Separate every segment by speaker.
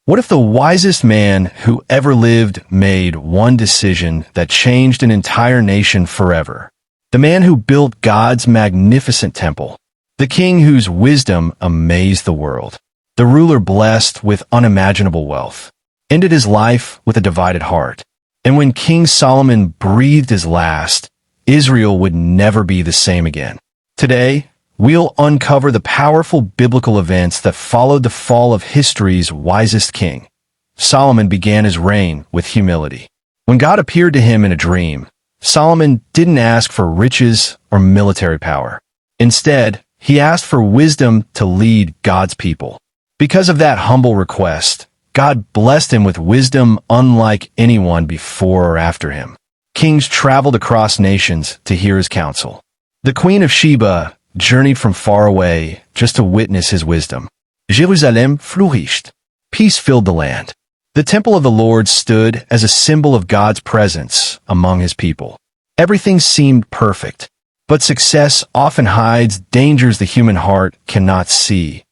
Speaker 1: What if the wisest man who ever lived made one decision that changed an entire nation forever? The man who built God's magnificent temple. The king whose wisdom amazed the world. The ruler blessed with unimaginable wealth. Ended his life with a divided heart. And when King Solomon breathed his last, Israel would never be the same again. Today, we'll uncover the powerful biblical events that followed the fall of history's wisest king. Solomon began his reign with humility. When God appeared to him in a dream, Solomon didn't ask for riches or military power. Instead, he asked for wisdom to lead God's people. Because of that humble request, God blessed him with wisdom unlike anyone before or after him. Kings traveled across nations to hear his counsel. The Queen of Sheba journeyed from far away just to witness his wisdom. Jerusalem flourished. Peace filled the land. The temple of the Lord stood as a symbol of God's presence among his people. Everything seemed perfect, but success often hides dangers the human heart cannot see.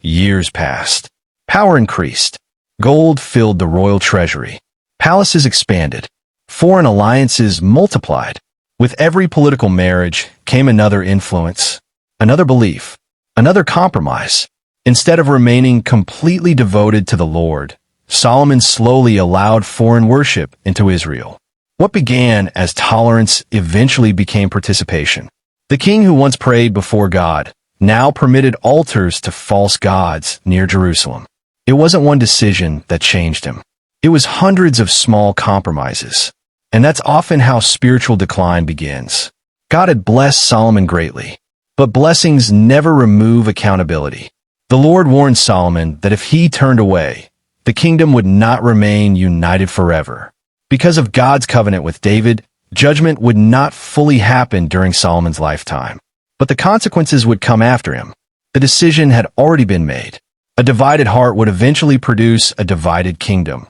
Speaker 1: Years passed. Power increased. Gold filled the royal treasury. Palaces expanded. Foreign alliances multiplied. With every political marriage came another influence, another belief, another compromise. Instead of remaining completely devoted to the Lord, Solomon slowly allowed foreign worship into Israel. What began as tolerance eventually became participation. The king who once prayed before God now permitted altars to false gods near Jerusalem. It wasn't one decision that changed him. It was hundreds of small compromises. And that's often how spiritual decline begins. God had blessed Solomon greatly, but blessings never remove accountability. The Lord warned Solomon that if he turned away, the kingdom would not remain united forever. Because of God's covenant with David, judgment would not fully happen during Solomon's lifetime. But the consequences would come after him. The decision had already been made. A divided heart would eventually produce a divided kingdom.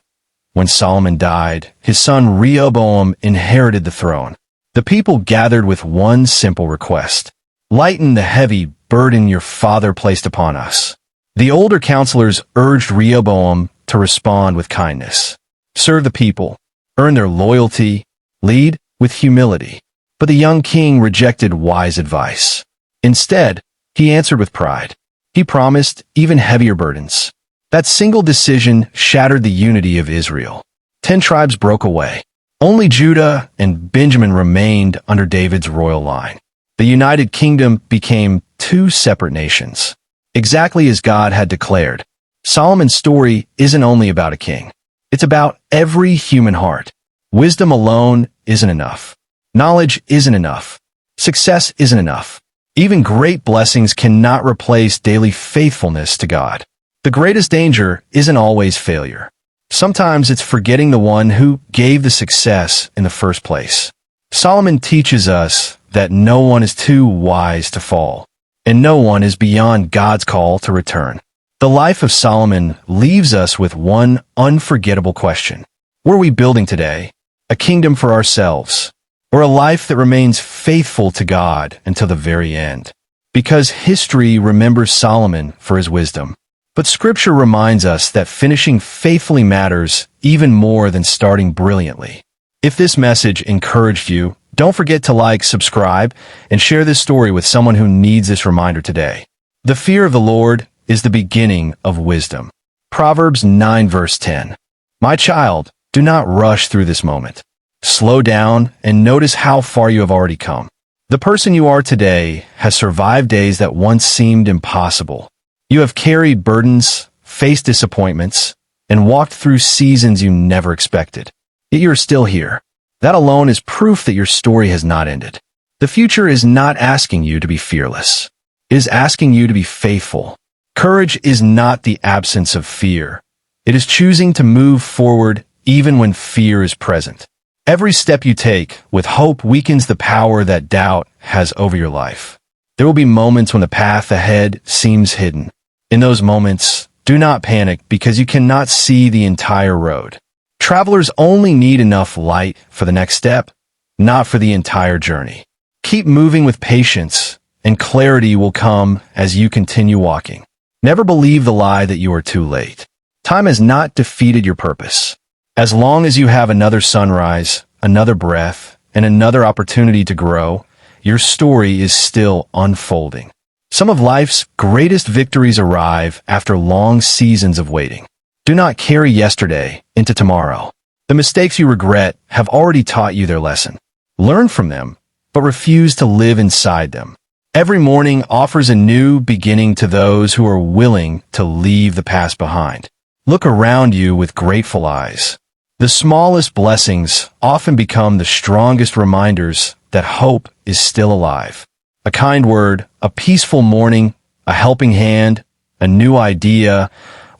Speaker 1: When Solomon died, his son Rehoboam inherited the throne. The people gathered with one simple request. Lighten the heavy burden your father placed upon us. The older counselors urged Rehoboam to respond with kindness. Serve the people, earn their loyalty, lead with humility. But the young king rejected wise advice. Instead, he answered with pride. He promised even heavier burdens. That single decision shattered the unity of Israel. 10 tribes broke away. Only Judah and Benjamin remained under David's royal line. The United Kingdom became 2 separate nations. Exactly as God had declared. Solomon's story isn't only about a king. It's about every human heart. Wisdom alone isn't enough. Knowledge isn't enough. Success isn't enough. Even great blessings cannot replace daily faithfulness to God. The greatest danger isn't always failure. Sometimes it's forgetting the one who gave the success in the first place. Solomon teaches us that no one is too wise to fall, and no one is beyond God's call to return. The life of Solomon leaves us with one unforgettable question. What are we building today? A kingdom for ourselves, or a life that remains faithful to God until the very end? Because history remembers Solomon for his wisdom. But Scripture reminds us that finishing faithfully matters even more than starting brilliantly. If this message encouraged you, don't forget to like, subscribe, and share this story with someone who needs this reminder today. The fear of the Lord is the beginning of wisdom. Proverbs 9 verse 10. My child, do not rush through this moment. Slow down and notice how far you have already come. The person you are today has survived days that once seemed impossible. You have carried burdens, faced disappointments, and walked through seasons you never expected. Yet you are still here. That alone is proof that your story has not ended. The future is not asking you to be fearless. It is asking you to be faithful. Courage is not the absence of fear. It is choosing to move forward even when fear is present. Every step you take with hope weakens the power that doubt has over your life. There will be moments when the path ahead seems hidden. In those moments, do not panic because you cannot see the entire road. Travelers only need enough light for the next step, not for the entire journey. Keep moving with patience, and clarity will come as you continue walking. Never believe the lie that you are too late. Time has not defeated your purpose. As long as you have another sunrise, another breath, and another opportunity to grow, your story is still unfolding. Some of life's greatest victories arrive after long seasons of waiting. Do not carry yesterday into tomorrow. The mistakes you regret have already taught you their lesson. Learn from them, but refuse to live inside them. Every morning offers a new beginning to those who are willing to leave the past behind. Look around you with grateful eyes. The smallest blessings often become the strongest reminders that hope is still alive. A kind word, a peaceful morning, a helping hand, a new idea,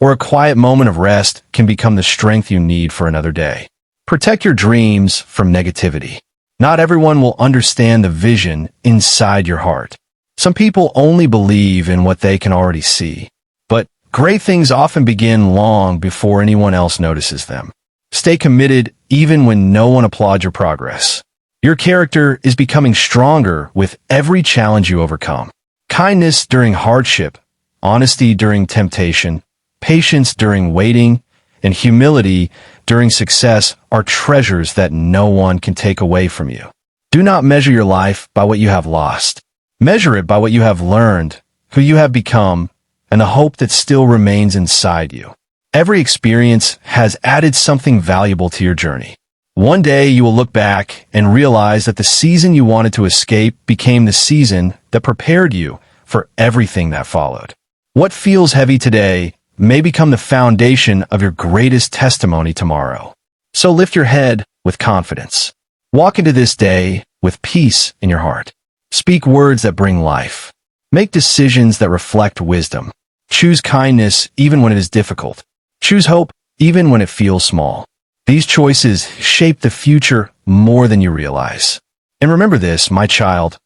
Speaker 1: or a quiet moment of rest can become the strength you need for another day. Protect your dreams from negativity. Not everyone will understand the vision inside your heart. Some people only believe in what they can already see. But great things often begin long before anyone else notices them. Stay committed even when no one applauds your progress. Your character is becoming stronger with every challenge you overcome. Kindness during hardship, honesty during temptation, patience during waiting, and humility during success are treasures that no one can take away from you. Do not measure your life by what you have lost. Measure it by what you have learned, who you have become, and the hope that still remains inside you. Every experience has added something valuable to your journey. One day you will look back and realize that the season you wanted to escape became the season that prepared you for everything that followed. What feels heavy today may become the foundation of your greatest testimony tomorrow. So lift your head with confidence. Walk into this day with peace in your heart. Speak words that bring life. Make decisions that reflect wisdom. Choose kindness even when it is difficult. Choose hope even when it feels small. These choices shape the future more than you realize. And remember this, my child,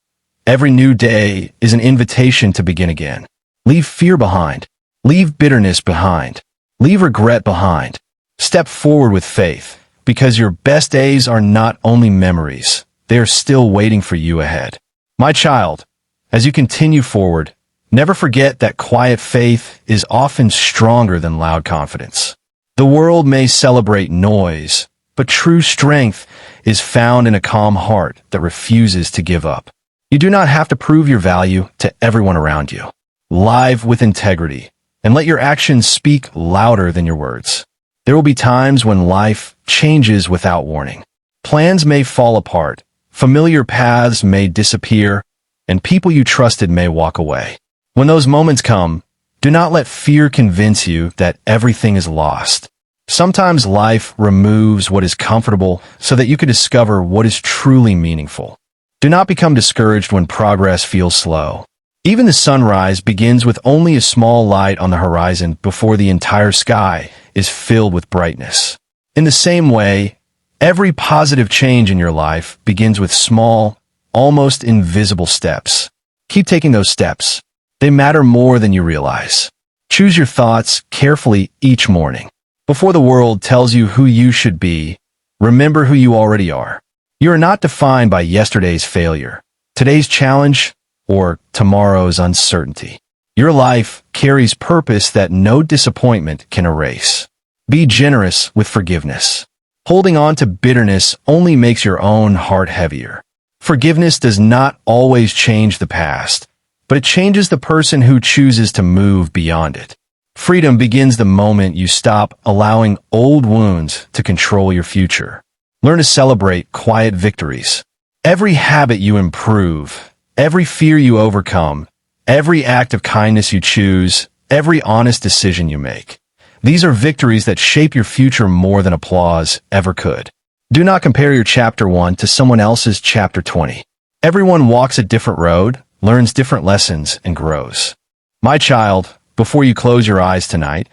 Speaker 1: every new day is an invitation to begin again. Leave fear behind. Leave bitterness behind. Leave regret behind. Step forward with faith, because your best days are not only memories, they are still waiting for you ahead. My child, as you continue forward, never forget that quiet faith is often stronger than loud confidence. The world may celebrate noise, but true strength is found in a calm heart that refuses to give up. You do not have to prove your value to everyone around you. Live with integrity, and let your actions speak louder than your words. There will be times when life changes without warning. Plans may fall apart, familiar paths may disappear, and people you trusted may walk away. When those moments come, do not let fear convince you that everything is lost. Sometimes life removes what is comfortable so that you can discover what is truly meaningful. Do not become discouraged when progress feels slow. Even the sunrise begins with only a small light on the horizon before the entire sky is filled with brightness. In the same way, every positive change in your life begins with small, almost invisible steps. Keep taking those steps. They matter more than you realize. Choose your thoughts carefully each morning. Before the world tells you who you should be, remember who you already are. You are not defined by yesterday's failure, today's challenge, or tomorrow's uncertainty. Your life carries purpose that no disappointment can erase. Be generous with forgiveness. Holding on to bitterness only makes your own heart heavier. Forgiveness does not always change the past, but it changes the person who chooses to move beyond it. Freedom begins the moment you stop allowing old wounds to control your future. Learn to celebrate quiet victories. Every habit you improve, every fear you overcome, every act of kindness you choose, every honest decision you make. These are victories that shape your future more than applause ever could. Do not compare your chapter 1 to someone else's chapter 20. Everyone walks a different road, learns different lessons, and grows. My child, before you close your eyes tonight,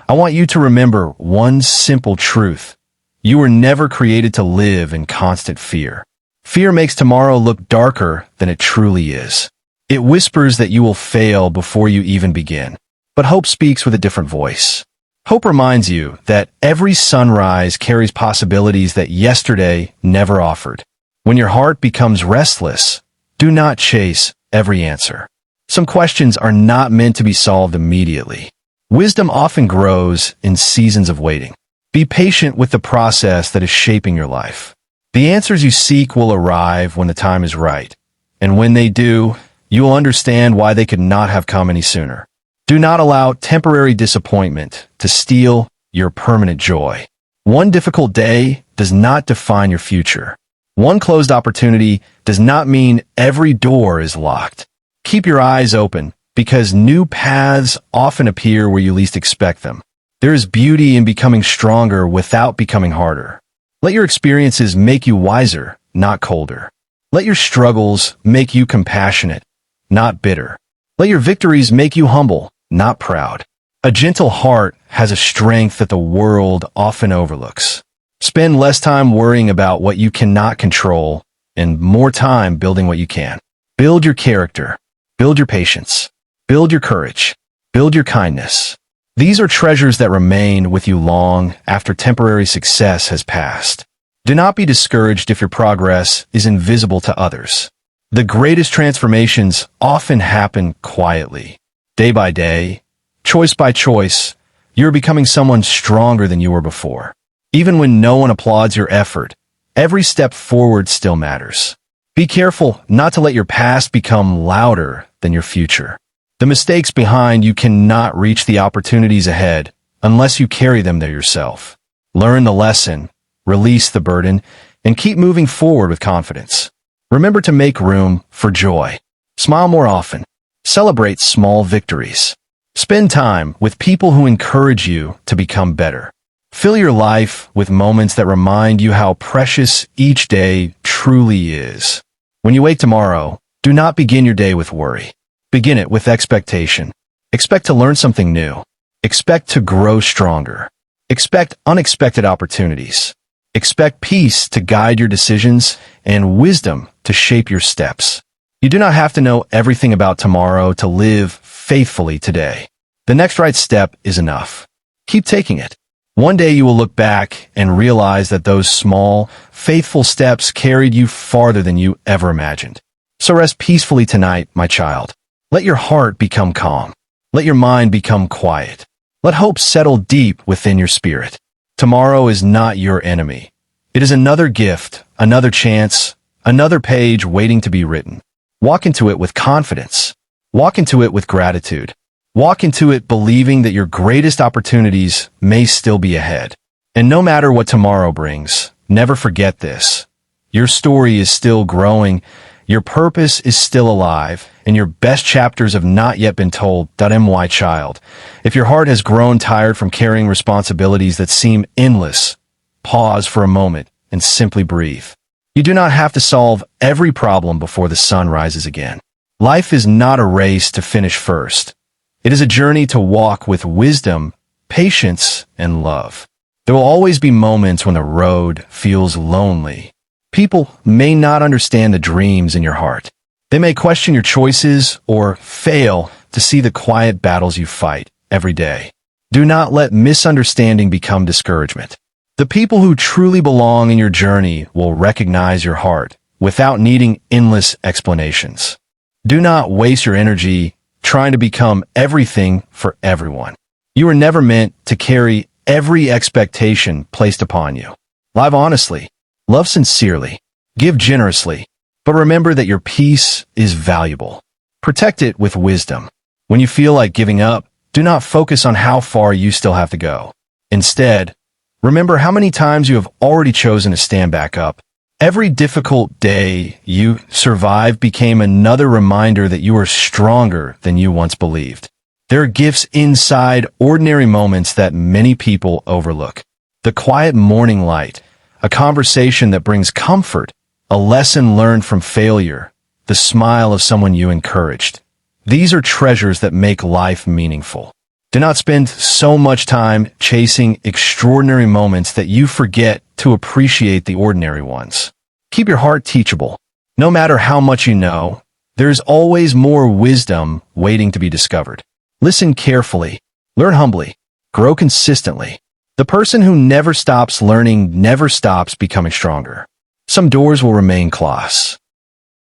Speaker 1: I want you to remember one simple truth. You were never created to live in constant fear. Fear makes tomorrow look darker than it truly is. It whispers that you will fail before you even begin. But hope speaks with a different voice. Hope reminds you that every sunrise carries possibilities that yesterday never offered. When your heart becomes restless, do not chase every answer. Some questions are not meant to be solved immediately. Wisdom often grows in seasons of waiting. Be patient with the process that is shaping your life. The answers you seek will arrive when the time is right, and when they do, you will understand why they could not have come any sooner. Do not allow temporary disappointment to steal your permanent joy. One difficult day does not define your future. One closed opportunity does not mean every door is locked. Keep your eyes open, because new paths often appear where you least expect them. There is beauty in becoming stronger without becoming harder. Let your experiences make you wiser, not colder. Let your struggles make you compassionate, not bitter. Let your victories make you humble, not proud. A gentle heart has a strength that the world often overlooks. Spend less time worrying about what you cannot control and more time building what you can. Build your character. Build your patience. Build your courage. Build your kindness. These are treasures that remain with you long after temporary success has passed. Do not be discouraged if your progress is invisible to others. The greatest transformations often happen quietly. Day by day, choice by choice, you are becoming someone stronger than you were before. Even when no one applauds your effort, every step forward still matters. Be careful not to let your past become louder than your future. The mistakes behind you cannot reach the opportunities ahead unless you carry them there yourself. Learn the lesson, release the burden, and keep moving forward with confidence. Remember to make room for joy. Smile more often. Celebrate small victories. Spend time with people who encourage you to become better. Fill your life with moments that remind you how precious each day truly is. When you wake tomorrow, do not begin your day with worry. Begin it with expectation. Expect to learn something new. Expect to grow stronger. Expect unexpected opportunities. Expect peace to guide your decisions and wisdom to shape your steps. You do not have to know everything about tomorrow to live faithfully today. The next right step is enough. Keep taking it. One day you will look back and realize that those small, faithful steps carried you farther than you ever imagined. So rest peacefully tonight, my child. Let your heart become calm. Let your mind become quiet. Let hope settle deep within your spirit. Tomorrow is not your enemy. It is another gift, another chance, another page waiting to be written. Walk into it with confidence. Walk into it with gratitude. Walk into it believing that your greatest opportunities may still be ahead. And no matter what tomorrow brings, never forget this. Your story is still growing, your purpose is still alive, and your best chapters have not yet been told. My child, if your heart has grown tired from carrying responsibilities that seem endless, pause for a moment and simply breathe. You do not have to solve every problem before the sun rises again. Life is not a race to finish first. It is a journey to walk with wisdom, patience, and love. There will always be moments when the road feels lonely. People may not understand the dreams in your heart. They may question your choices or fail to see the quiet battles you fight every day. Do not let misunderstanding become discouragement. The people who truly belong in your journey will recognize your heart without needing endless explanations. Do not waste your energy trying to become everything for everyone. You were never meant to carry every expectation placed upon you. Live honestly, love sincerely, give generously, but remember that your peace is valuable. Protect it with wisdom. When you feel like giving up, do not focus on how far you still have to go. Instead, remember how many times you have already chosen to stand back up. Every difficult day you survived became another reminder that you are stronger than you once believed. There are gifts inside ordinary moments that many people overlook. The quiet morning light, a conversation that brings comfort, a lesson learned from failure, the smile of someone you encouraged. These are treasures that make life meaningful. Do not spend so much time chasing extraordinary moments that you forget to appreciate the ordinary ones. Keep your heart teachable. No matter how much you know, there is always more wisdom waiting to be discovered. Listen carefully, learn humbly, grow consistently. The person who never stops learning never stops becoming stronger. Some doors will remain closed.